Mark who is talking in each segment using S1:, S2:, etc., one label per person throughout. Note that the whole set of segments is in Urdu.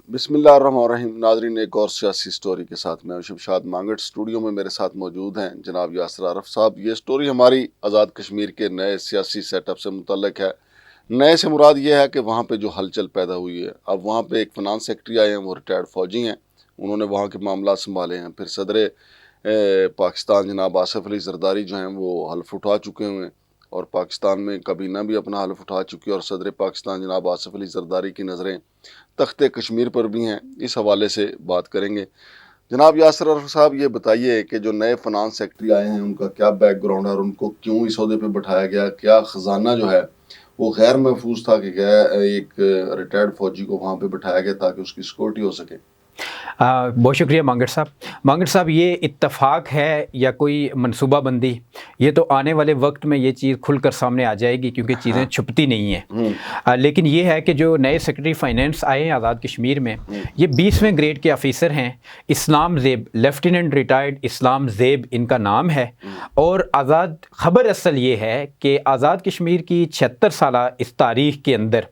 S1: بسم اللہ الرحمن الرحیم. ناظرین، ایک اور سیاسی سٹوری کے ساتھ میں شمشاد مانگڑ. اسٹوڈیو میں میرے ساتھ موجود ہیں جناب یاسر عارف صاحب. یہ سٹوری ہماری آزاد کشمیر کے نئے سیاسی سیٹ اپ سے متعلق ہے. نئے سے مراد یہ ہے کہ وہاں پہ جو ہلچل پیدا ہوئی ہے. اب وہاں پہ ایک فنانس سیکٹری آئے ہیں، وہ ریٹائرڈ فوجی ہیں، انہوں نے وہاں کے معاملات سنبھالے ہیں. پھر صدر پاکستان جناب آصف علی زرداری جو ہیں وہ حلف اٹھا چکے ہوئے ہیں، اور پاکستان میں کابینہ بھی اپنا حلف اٹھا چکی ہے، اور صدر پاکستان جناب آصف علی زرداری کی نظریں تخت کشمیر پر بھی ہیں. اس حوالے سے بات کریں گے. جناب یاسر عارف صاحب، یہ بتائیے کہ جو نئے فنانس سیکٹری آئے ہیں ان کا کیا بیک گراؤنڈ ہے، اور ان کو کیوں اس عہدے پہ بٹھایا گیا؟ کیا خزانہ جو ہے وہ غیر محفوظ تھا کہ ایک ریٹائرڈ فوجی کو وہاں پہ بٹھایا گیا تاکہ اس کی سیکورٹی ہو سکے؟
S2: بہت شکریہ مانگڑ صاحب. مانگڑ صاحب، یہ اتفاق ہے یا کوئی منصوبہ بندی، یہ تو آنے والے وقت میں یہ چیز کھل کر سامنے آ جائے گی، کیونکہ چیزیں چھپتی نہیں ہیں. لیکن یہ ہے کہ جو نئے سیکرٹری فائنینس آئے ہیں آزاد کشمیر میں، یہ 20ویں گریڈ کے آفیسر ہیں. اسلام زیب، لیفٹیننٹ ریٹائرڈ اسلام زیب ان کا نام ہے. اور آزاد خبر اصل یہ ہے کہ آزاد کشمیر کی 76 سالہ اس تاریخ کے اندر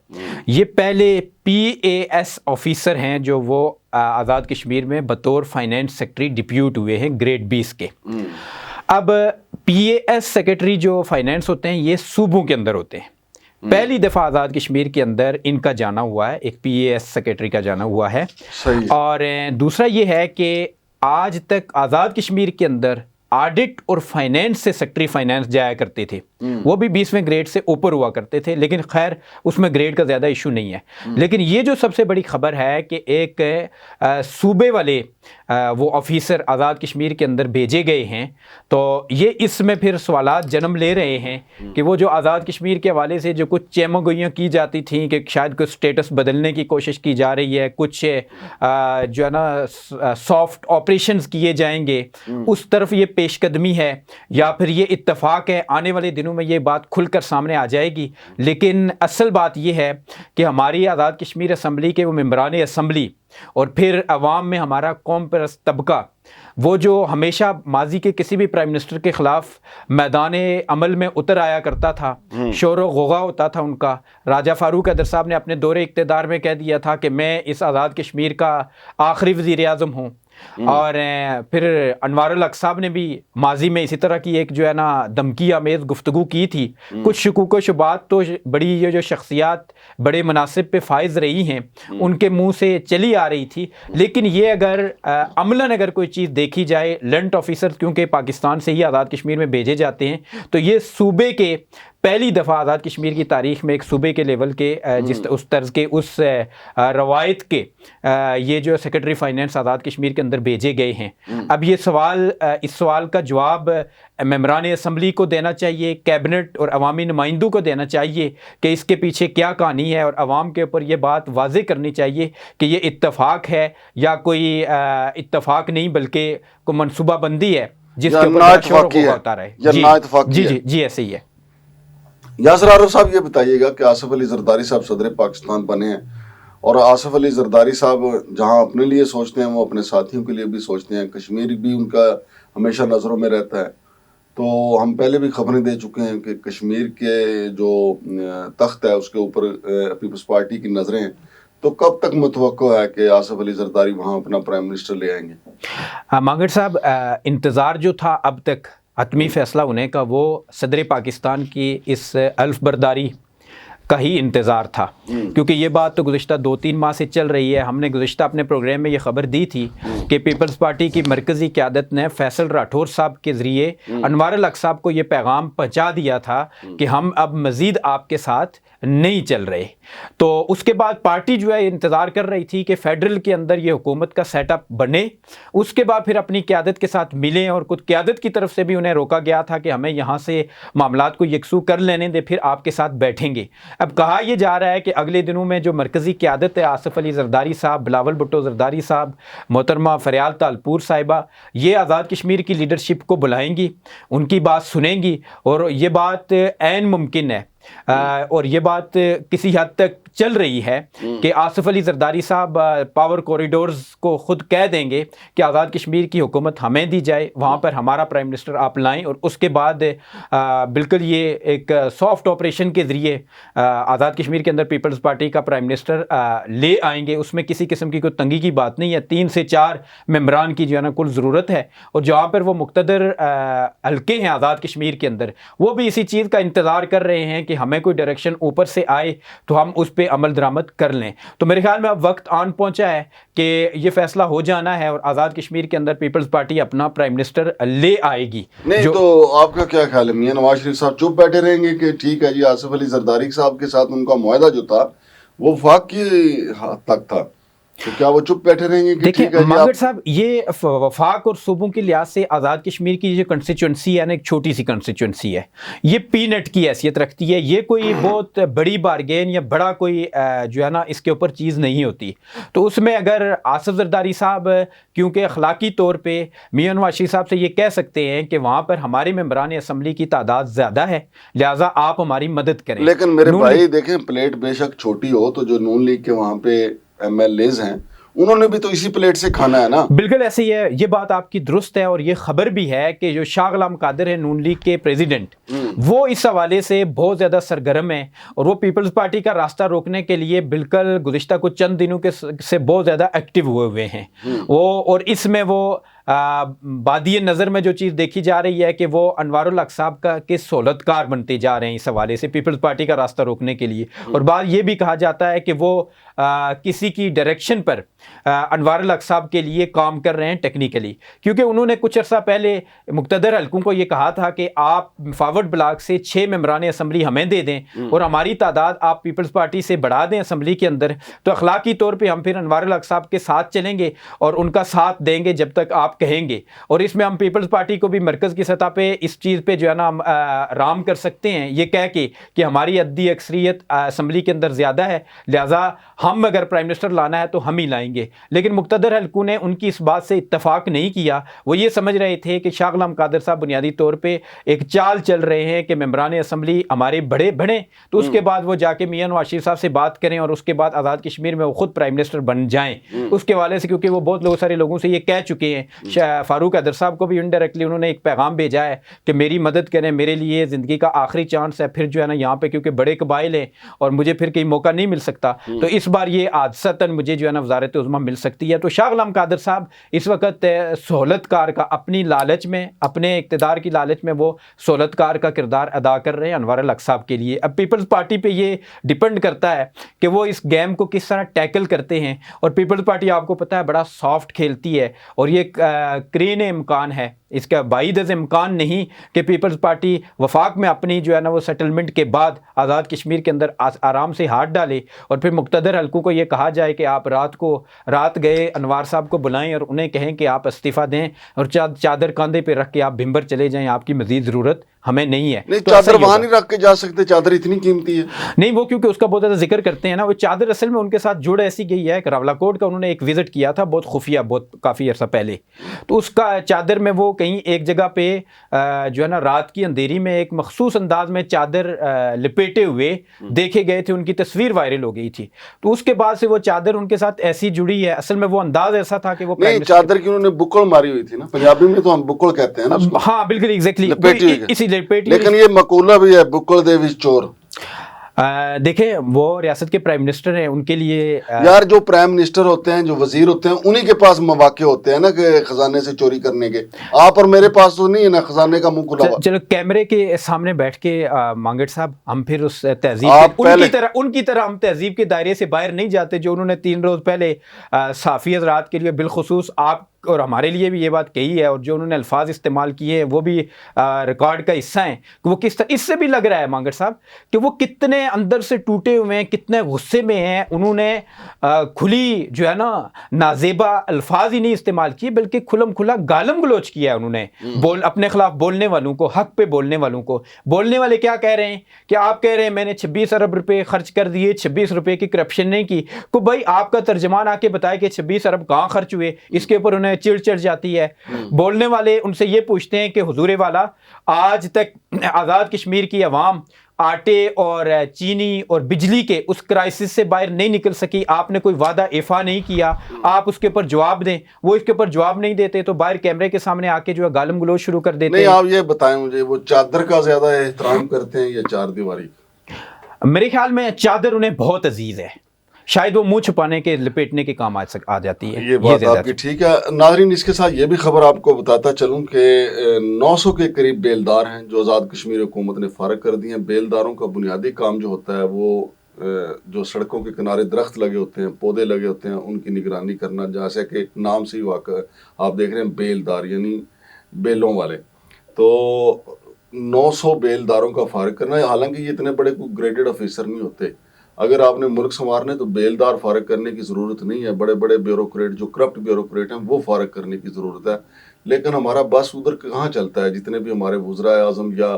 S2: یہ پہلے PAS آفیسر ہیں جو وہ آزاد کشمیر میں بطور فائنینس سیکٹری ڈپیوٹ ہوئے ہیں گریڈ 20 کے. اب PAS سیکرٹری جو فائنینس ہوتے ہیں یہ صوبوں کے اندر ہوتے ہیں. پہلی دفعہ آزاد کشمیر کے اندر ان کا جانا ہوا ہے، ایک PAS سیکرٹری کا جانا ہوا ہے. اور دوسرا یہ ہے کہ آج تک آزاد کشمیر کے اندر آڈٹ اور فائنینس سے سیکٹری فائنینس جایا کرتے تھے، وہ بھی 20ویں گریڈ سے اوپر ہوا کرتے تھے، لیکن خیر اس میں گریڈ کا زیادہ ایشو نہیں ہے. لیکن یہ جو سب سے بڑی خبر ہے کہ ایک صوبے والے وہ آفیسر آزاد کشمیر کے اندر بھیجے گئے ہیں، تو یہ اس میں پھر سوالات جنم لے رہے ہیں کہ وہ جو آزاد کشمیر کے حوالے سے جو کچھ چیمہ گوئیاں کی جاتی تھیں کہ شاید کچھ سٹیٹس بدلنے کی کوشش کی جا رہی ہے، کچھ جو ہے نا سافٹ آپریشنز کیے جائیں گے، اس طرف یہ پیش قدمی ہے یا پھر یہ اتفاق ہے. آنے والے دنوں میں یہ بات کھل کر سامنے آ جائے گی. لیکن اصل بات یہ ہے کہ ہماری آزاد کشمیر اسمبلی کے وہ ممبران اسمبلی اور پھر عوام میں ہمارا قوم پرست طبقہ، وہ جو ہمیشہ ماضی کے کسی بھی پرائم منسٹر کے خلاف میدان عمل میں اتر آیا کرتا تھا، شور و غوغا ہوتا تھا ان کا. راجہ فاروق حیدر صاحب نے اپنے دور اقتدار میں کہہ دیا تھا کہ میں اس آزاد کشمیر کا آخری وزیر اعظم ہوں. اور پھر انوار الحق صاحب نے بھی ماضی میں اسی طرح کی ایک جو ہے نا دھمکی آمیز گفتگو کی تھی. کچھ شکوک و شبہات تو بڑی یہ جو شخصیات بڑے مناصب پہ فائز رہی ہیں ان کے منہ سے چلی آ رہی تھی. لیکن یہ اگر عملاً اگر کوئی چیز دیکھی جائے، لنٹ آفیسر کیونکہ پاکستان سے ہی آزاد کشمیر میں بھیجے جاتے ہیں، تو یہ صوبے کے پہلی دفعہ آزاد کشمیر کی تاریخ میں ایک صوبے کے لیول کے جس اس طرز کے اس روایت کے یہ جو سیکرٹری فائنینس آزاد کشمیر کے اندر بھیجے گئے ہیں. اب یہ سوال، اس سوال کا جواب ممبران اسمبلی کو دینا چاہیے، کیبنٹ اور عوامی نمائندوں کو دینا چاہیے کہ اس کے پیچھے کیا کہانی ہے، اور عوام کے اوپر یہ بات واضح کرنی چاہیے کہ یہ اتفاق ہے یا کوئی اتفاق نہیں بلکہ کوئی منصوبہ بندی ہے جس کے اوپر شور و غوغا ہوتا رہے. جی ایسے ہی ہے.
S1: یاسر عارف صاحب، یہ بتائیے گا کہ آصف علی زرداری صاحب صدر پاکستان بنے ہیں، اور آصف علی زرداری صاحب جہاں اپنے لیے سوچتے ہیں وہ اپنے ساتھیوں کے لیے بھی سوچتے ہیں. کشمیر بھی ان کا ہمیشہ نظروں میں رہتا ہے. تو ہم پہلے بھی خبریں دے چکے ہیں کہ کشمیر کے جو تخت ہے اس کے اوپر پیپلز پارٹی کی نظریں ہیں. تو کب تک متوقع ہے کہ آصف علی زرداری وہاں اپنا پرائم منسٹر لے آئیں گے؟
S2: مانگڑ صاحب، انتظار جو تھا اب تک حتمی فیصلہ ہونے کا، وہ صدر پاکستان کی اس حلف برداری کا ہی انتظار تھا. کیونکہ یہ بات تو گزشتہ 2-3 ماہ سے چل رہی ہے. ہم نے گزشتہ اپنے پروگرام میں یہ خبر دی تھی کہ پیپلز پارٹی کی مرکزی قیادت نے فیصل راٹھور صاحب کے ذریعے انوار الحق صاحب کو یہ پیغام پہنچا دیا تھا کہ ہم اب مزید آپ کے ساتھ نہیں چل رہے. تو اس کے بعد پارٹی جو ہے انتظار کر رہی تھی کہ فیڈرل کے اندر یہ حکومت کا سیٹ اپ بنے، اس کے بعد پھر اپنی قیادت کے ساتھ ملیں. اور خود قیادت کی طرف سے بھی انہیں روکا گیا تھا کہ ہمیں یہاں سے معاملات کو یکسو کر لینے دیں، پھر آپ کے ساتھ بیٹھیں گے. اب کہا یہ جا رہا ہے کہ اگلے دنوں میں جو مرکزی قیادت ہے، آصف علی زرداری صاحب، بلاول بھٹو زرداری صاحب، محترمہ فریال تالپور صاحبہ، یہ آزاد کشمیر کی لیڈرشپ کو بلائیں گی، ان کی بات سنیں گی. اور یہ بات عین ممکن ہے اور یہ بات کسی حد تک چل رہی ہے کہ آصف علی زرداری صاحب پاور کوریڈورز کو خود کہہ دیں گے کہ آزاد کشمیر کی حکومت ہمیں دی جائے, وہاں پر ہمارا پرائم منسٹر آپ لائیں, اور اس کے بعد بالکل یہ ایک سافٹ آپریشن کے ذریعے آزاد کشمیر کے اندر پیپلز پارٹی کا پرائم منسٹر لے آئیں گے. اس میں کسی قسم کی کوئی تنگی کی بات نہیں ہے. 3 سے 4 ممبران کی جو ہے نا کل ضرورت ہے, اور جہاں پر وہ مقتدر حلقے ہیں آزاد کشمیر کے اندر, وہ بھی اسی چیز کا انتظار کر رہے ہیں کہ ہمیں کوئی ڈائریکشن اوپر سے آئے تو ہم اس پہ عمل درآمد کر لیں. تو میرے خیال میں اب وقت آن پہنچا ہے کہ یہ فیصلہ ہو جانا ہے اور آزاد کشمیر کے اندر پیپلز پارٹی اپنا پرائم منسٹر لے آئے گی.
S1: نہیں تو آپ کا کیا خیال ہے, میاں نواز شریف صاحب چپ بیٹھے رہیں گے کہ ٹھیک ہے جی آصف علی زرداری صاحب کے ساتھ ان کا معاہدہ جو تھا وہ وفاق کی حد تک تھا, تو کیا وہ چپ بیٹھے رہیں گے کہ ٹھیک ہے جی
S2: مانگڑ صاحب یہ وفاق اور صوبوں کے لحاظ سے آزاد کشمیر کی جو کنسٹیچوئنسی ہے نا, ایک چھوٹی سی کنسٹیچوئنسی ہے, یہ پی نٹ کی حیثیت رکھتی ہے, یہ کوئی بہت بڑی بارگین یا بڑا کوئی جو ہے نا اس کے اوپر چیز نہیں ہوتی. تو اس میں اگر آصف زرداری صاحب کیونکہ اخلاقی طور پہ میاں نواز شریف صاحب سے یہ کہہ سکتے ہیں کہ وہاں پر ہمارے ممبران اسمبلی کی تعداد زیادہ ہے لہٰذا آپ ہماری مدد کریں.
S1: لیکن میرے بھائی دیکھیں پلیٹ بے شک چھوٹی ہو تو جو نون لیگ کے وہاں پہ ایم ایل ایز ہیں انہوں نے بھی تو اسی پلیٹ سے کھانا ہے نا.
S2: بالکل ایسے ہی ہے, یہ بات آپ کی درست ہے, اور یہ خبر بھی ہے کہ جو شاہ غلام قادر ہے نون لیگ کے پریزیڈنٹ, وہ اس حوالے سے بہت زیادہ سرگرم ہیں, اور وہ پیپلز پارٹی کا راستہ روکنے کے لیے بالکل گزشتہ کچھ چند دنوں کے سے بہت زیادہ ایکٹیو ہوئے ہیں وہ. اور اس میں وہ بادی نظر میں جو چیز دیکھی جا رہی ہے کہ وہ انوار الحق صاحب کا کے سہولت کار بنتے جا رہے ہیں اس حوالے سے پیپلز پارٹی کا راستہ روکنے کے لیے. اور بات یہ بھی کہا جاتا ہے کہ وہ کسی کی ڈائریکشن پر انوار الحق صاحب کے لیے کام کر رہے ہیں ٹیکنیکلی, کیونکہ انہوں نے کچھ عرصہ پہلے مقتدر حلقوں کو یہ کہا تھا کہ آپ فارورڈ بلاک سے 6 ممبران اسمبلی ہمیں دے دیں اور ہماری تعداد آپ پیپلز پارٹی سے بڑھا دیں اسمبلی کے اندر, تو اخلاقی طور پہ ہم پھر انوار الحق صاحب کے ساتھ چلیں گے اور ان کا ساتھ دیں گے جب تک آپ کہیں گے. اور اس میں ہم پیپلز پارٹی کو بھی مرکز کی سطح پہ اس چیز پہ جو ہے نا ہم رام کر سکتے ہیں یہ کہہ کے کہ ہماری عددی اکثریت اسمبلی کے اندر زیادہ ہے لہٰذا ہم اگر پرائم منسٹر لانا ہے تو ہم ہی لائیں گے. لیکن مقتدر حلقوں نے ان کی اس بات سے اتفاق نہیں کیا. وہ یہ سمجھ رہے تھے کہ شاہ غلام قادر صاحب بنیادی طور پہ ایک چال چل رہے ہیں کہ ممبران اسمبلی ہمارے بڑے بڑھیں تو اس کے بعد وہ جا کے میاں نواز شریف صاحب سے بات کریں اور اس کے بعد آزاد کشمیر میں وہ خود پرائم منسٹر بن جائیں. اس کے حوالے سے کیونکہ وہ بہت سارے لوگوں سے یہ کہہ چکے ہیں, فاروق حیدر صاحب کو بھی انڈائریکٹلی انہوں نے ایک پیغام بھیجا ہے کہ میری مدد کریں, میرے لیے زندگی کا آخری چانس ہے, پھر جو ہے نا یہاں پہ کیونکہ بڑے قبائل ہیں اور مجھے پھر کہیں موقع نہیں مل سکتا, تو اس بار یہ حادثتاً مجھے جو ہے نا وزارت عظمیٰ مل سکتی ہے. تو شاہ غلام قادر صاحب اس وقت سہولت کار کا اپنی لالچ میں, اپنے اقتدار کی لالچ میں وہ سہولت کار کا کردار ادا کر رہے ہیں انوار الحق صاحب کے لیے. اب پیپلز پارٹی پہ یہ ڈیپینڈ کرتا ہے کہ وہ اس گیم کو کس طرح ٹیکل کرتے ہیں, اور پیپلز پارٹی آپ کو پتہ ہے بڑا سافٹ کھیلتی ہے, اور یہ کرین امکان ہے, اس کا بعید از امکان نہیں کہ پیپلز پارٹی وفاق میں اپنی جو ہے نا وہ سیٹلمنٹ کے بعد آزاد کشمیر کے اندر آرام سے ہاتھ ڈالے اور پھر مقتدر حلقوں کو یہ کہا جائے کہ آپ رات گئے انوار صاحب کو بلائیں اور انہیں کہیں کہ آپ استعفیٰ دیں اور چادر کاندھے پہ رکھ کے آپ بھمبر چلے جائیں, آپ کی مزید ضرورت ہمیں نہیں ہے.
S1: نہیں چادر وہاں نہیں رکھ کے جا سکتے, چادر اتنی قیمتی ہے
S2: نہیں, وہ کیونکہ اس کا بہت زیادہ ذکر کرتے ہیں نا, وہ چادر اصل میں ان کے ساتھ جڑ ایسی گئی ہے کہ راولہ کوٹ کا انہوں نے ایک وزٹ کیا تھا بہت خفیہ, بہت کافی عرصہ پہلے, تو اس کا چادر میں وہ کہیں ایک جگہ پہ جو ہے نا رات کی اندھیری میں ایک مخصوص انداز میں چادر لپیٹے ہوئے دیکھے گئے تھے, ان کی تصویر وائرل ہو گئی تھی. تو اس کے بعد سے وہ چادر ان کے ساتھ ایسی جڑی ہے, اصل میں وہ انداز ایسا تھا کہ وہ
S1: نہیں چادر کی انہوں نے بکڑ ماری ہوئی تھی نا, پنجابی میں تو ہم بکڑ کہتے ہیں نا,
S2: ہاں بالکل ایگزیکٹلی اسی لپیٹی.
S1: لیکن یہ مقولہ بھی ہے بکڑ دے وچ چور.
S2: دیکھیں وہ ریاست کے پرائم منسٹر ہیں, ان کے لیے
S1: یار جو پرائم منسٹر ہوتے ہیں, جو وزیر ہوتے ہیں, انہی کے پاس مواقع ہوتے ہیں نا کہ خزانے سے چوری کرنے کے. آپ اور میرے پاس تو نہیں ہے نا خزانے کا منہ کھلا ہوا.
S2: چلو کیمرے کے سامنے بیٹھ کے مانگڑ صاحب ہم پھر اس تہذیب ان کی طرح ہم تہذیب کے دائرے سے باہر نہیں جاتے جو انہوں نے 3 روز پہلے صحافی حضرات کے لیے بالخصوص آپ اور ہمارے لیے بھی یہ بات کہی ہے, اور جو انہوں نے الفاظ استعمال کیے ہیں وہ بھی ریکارڈ کا حصہ ہیں کہ وہ کس طرح, اس سے بھی لگ رہا ہے مانگڑ صاحب کہ وہ کتنے اندر سے ٹوٹے ہوئے ہیں, کتنے غصے میں ہیں. انہوں نے کھلی جو ہے نا نازیبا الفاظ ہی نہیں استعمال کیے بلکہ کھلم کھلا گالم گلوچ کیا ہے انہوں نے اپنے خلاف بولنے والوں کو, حق پہ بولنے والوں کو. بولنے والے کیا کہہ رہے ہیں کہ آپ کہہ رہے ہیں میں نے 26 ارب روپے خرچ کر دیے, 26 روپے کی کرپشن نہیں کی. کو بھائی آپ کا ترجمان آ کے بتائے کہ 26 ارب کہاں خرچ ہوئے, اس کے اوپر انہیں چڑ چڑھ جاتی ہے. بولنے والے ان سے یہ پوچھتے ہیں کہ حضور والا آج تک آزاد کشمیر کی عوام آٹے اور چینی اور بجلی کے اس کرائسس سے باہر نہیں نکل سکی. آپ نے کوئی وعدہ ایفا نہیں کیا, آپ اس کے اوپر جواب دیں, وہ اس کے اوپر جواب نہیں دیتے تو باہر کیمرے کے سامنے آ کے جو ہے گالم گلوچ شروع کر دیتے
S1: نہیں
S2: ہیں.
S1: آپ یہ بتائیں مجھے, وہ چادر کا زیادہ احترام کرتے ہیں یا چار دیواری کا؟
S2: میرے خیال میں چادر انہیں بہت عزیز ہے, شاید وہ منہ چھپانے کے لپیٹنے کے کام آ جاتی ہے.
S1: یہ بات آپ کی ٹھیک ہے. ناظرین اس کے ساتھ یہ بھی خبر آپ کو بتاتا چلوں کہ 900 کے قریب بیلدار ہیں جو آزاد کشمیر حکومت نے فارغ کر دی ہیں. بیلداروں کا بنیادی کام جو ہوتا ہے وہ جو سڑکوں کے کنارے درخت لگے ہوتے ہیں, پودے لگے ہوتے ہیں, ان کی نگرانی کرنا, جیسے کہ نام سے ہی واقع آپ دیکھ رہے ہیں بیلدار یعنی بیلوں والے. تو 900 بیلداروں کا فارغ کرنا ہے. حالانکہ یہ اتنے بڑے کوئی گریڈڈ آفیسر نہیں ہوتے. اگر آپ نے ملک سنوارنے تو بیلدار فارغ کرنے کی ضرورت نہیں ہے. بڑے بڑے بیوروکریٹ جو کرپٹ بیوروکریٹ ہیں وہ فارغ کرنے کی ضرورت ہے. لیکن ہمارا بس ادھر کہاں چلتا ہے؟ جتنے بھی ہمارے وزراء اعظم یا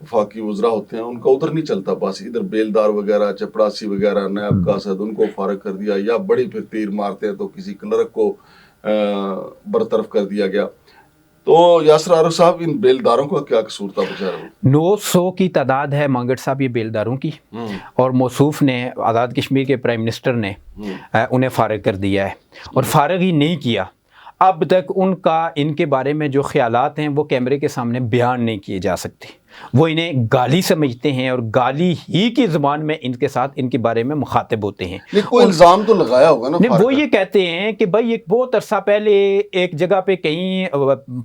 S1: وفاقی وزراء ہوتے ہیں ان کا ادھر نہیں چلتا بس. ادھر بیلدار وغیرہ, چپڑاسی وغیرہ, نائب قاصد, ان کو فارغ کر دیا, یا بڑی پھر تیر مارتے ہیں تو کسی کلرک کو برطرف کر دیا گیا. تو یاسر عارف صاحب ان بیلداروں کا کیا قصور تھا بیچاروں؟
S2: 900 کی تعداد ہے مانگٹ صاحب یہ بیلداروں کی, اور موصوف نے آزاد کشمیر کے پرائم منسٹر نے انہیں فارغ کر دیا ہے, اور فارغ ہی نہیں کیا. اب تک ان کے بارے میں جو خیالات ہیں وہ کیمرے کے سامنے بیان نہیں کیے جا سکتے. وہ انہیں گالی سمجھتے ہیں اور گالی ہی کی زبان میں ان کے ساتھ ان کے بارے میں مخاطب ہوتے ہیں.
S1: کوئی الزام تو لگایا ہوگا نا؟
S2: وہ یہ کہتے ہیں کہ بھائی ایک بہت عرصہ پہلے ایک جگہ پہ کہیں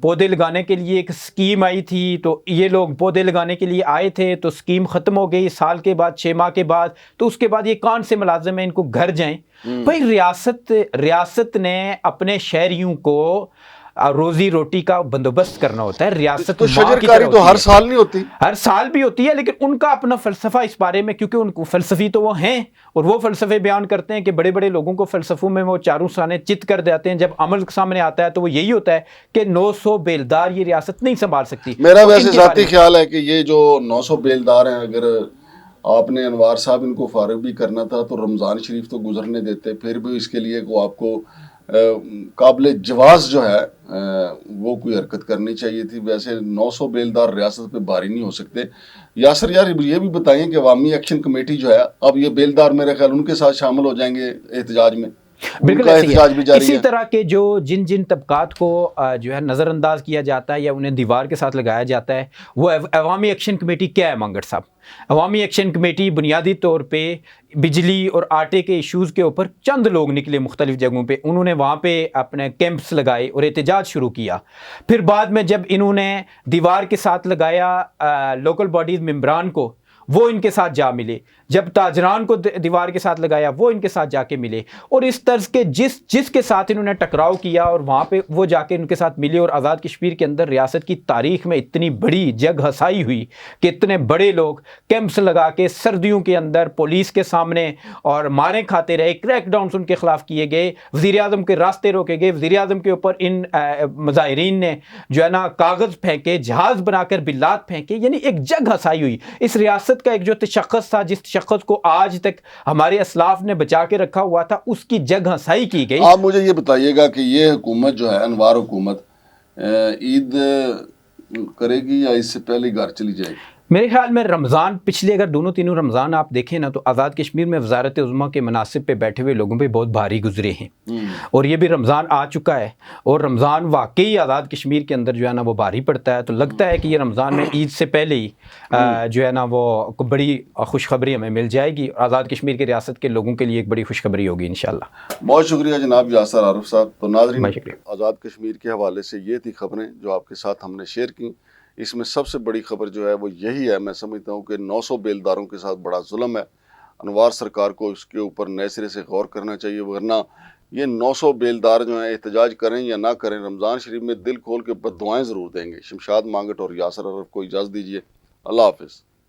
S2: پودے لگانے کے لیے ایک سکیم آئی تھی, تو یہ لوگ پودے لگانے کے لیے آئے تھے تو سکیم ختم ہو گئی سال کے بعد, 6 ماہ کے بعد, تو اس کے بعد یہ کون سے ملازم ہیں ان کو گھر جائیں. بھائی ریاست نے اپنے شہریوں کو روزی روٹی کا بندوبست کرنا ہوتا ہے. ریاست
S1: تو شجرکاری تو ہر سال نہیں ہوتی؟
S2: ہر سال بھی ہوتی ہے, لیکن ان کا اپنا فلسفہ اس بارے میں, کیونکہ ان کو فلسفی تو وہ ہیں اور وہ فلسفے بیان کرتے ہیں کہ بڑے بڑے لوگوں کو فلسفوں میں وہ چاروں سانے چت کر دیتے ہیں. جب عمل سامنے آتا ہے تو وہ یہی ہوتا ہے کہ 900 بیلدار یہ ریاست نہیں سنبھال سکتی.
S1: میرا ویسے ذاتی خیال ہے کہ یہ جو 900 بیلدار ہیں, اگر آپ نے انوار صاحب ان کو فارغ بھی کرنا تھا تو رمضان شریف تو گزرنے دیتے, پھر بھی اس کے لیے کو آپ کو قابل جواز جو ہے وہ کوئی حرکت کرنی چاہیے تھی. ویسے 900 بیلدار ریاست پہ بھاری نہیں ہو سکتے. یاسر یار یہ بھی بتائیں کہ عوامی ایکشن کمیٹی جو ہے, اب یہ بیلدار میرے خیال ان کے ساتھ شامل ہو جائیں گے احتجاج میں.
S2: بالکل اسی طرح کے جن طبقات کو جو ہے نظر انداز کیا جاتا ہے یا انہیں دیوار کے ساتھ لگایا جاتا ہے, وہ عوامی ایکشن کمیٹی کیا ہے مانگٹ صاحب؟ عوامی ایکشن کمیٹی بنیادی طور پہ بجلی اور آٹے کے ایشوز کے اوپر چند لوگ نکلے مختلف جگہوں پہ, انہوں نے وہاں پہ اپنے کیمپس لگائے اور احتجاج شروع کیا. پھر بعد میں جب انہوں نے دیوار کے ساتھ لگایا لوکل باڈیز ممبران کو, وہ ان کے ساتھ جا ملے. جب تاجران کو دیوار کے ساتھ لگایا وہ ان کے ساتھ جا کے ملے. اور اس طرز کے جس کے ساتھ انہوں نے ٹکراؤ کیا اور وہاں پہ وہ جا کے ان کے ساتھ ملے, اور آزاد کشمیر کے اندر ریاست کی تاریخ میں اتنی بڑی جگ ہسائی ہوئی کہ اتنے بڑے لوگ کیمپس لگا کے سردیوں کے اندر پولیس کے سامنے اور مارے کھاتے رہے. کریک ڈاؤنس ان کے خلاف کیے گئے, وزیر اعظم کے راستے روکے گئے, وزیر اعظم کے اوپر ان مظاہرین نے جو ہے نا کاغذ پھینکے, جہاز بنا کر بلات پھینکے. یعنی ایک جگ ہسائی ہوئی. اس ریاست کا ایک جو تشخص تھا, جس شخص کو آج تک ہمارے اسلاف نے بچا کے رکھا ہوا تھا, اس کی جگ ہنسائی کی گئی.
S1: آپ مجھے یہ بتائیے گا کہ یہ حکومت جو ہے انوار حکومت عید کرے گی یا اس سے پہلے گھر چلی جائے گی؟
S2: میرے خیال میں رمضان پچھلے اگر دونوں تینوں رمضان آپ دیکھیں نا تو آزاد کشمیر میں وزارت عظمیٰ کے مناصب پہ بیٹھے ہوئے لوگوں پہ بہت بھاری گزرے ہیں, اور یہ بھی رمضان آ چکا ہے, اور رمضان واقعی آزاد کشمیر کے اندر جو ہے نا وہ بھاری پڑتا ہے. تو لگتا ہے کہ یہ رمضان میں عید سے پہلے ہی جو ہے نا وہ بڑی خوشخبری ہمیں مل جائے گی, اور آزاد کشمیر کی ریاست کے لوگوں کے لیے ایک بڑی خوشخبری ہوگی انشاءاللہ.
S1: بہت شکریہ جناب یاسر عارف صاحب. تو ناظرین آزاد کشمیر کے حوالے سے یہ تھی خبریں جو آپ کے ساتھ ہم نے شیئر کی. اس میں سب سے بڑی خبر جو ہے وہ یہی ہے, میں سمجھتا ہوں کہ 900 بیلداروں کے ساتھ بڑا ظلم ہے. انوار سرکار کو اس کے اوپر نئے سرے سے غور کرنا چاہیے, ورنہ یہ 900 بیلدار جو ہیں احتجاج کریں یا نہ کریں, رمضان شریف میں دل کھول کے بد دعائیں ضرور دیں گے. شمشاد مانگٹ اور یاسر عارف کو اجازت دیجیے. اللہ حافظ.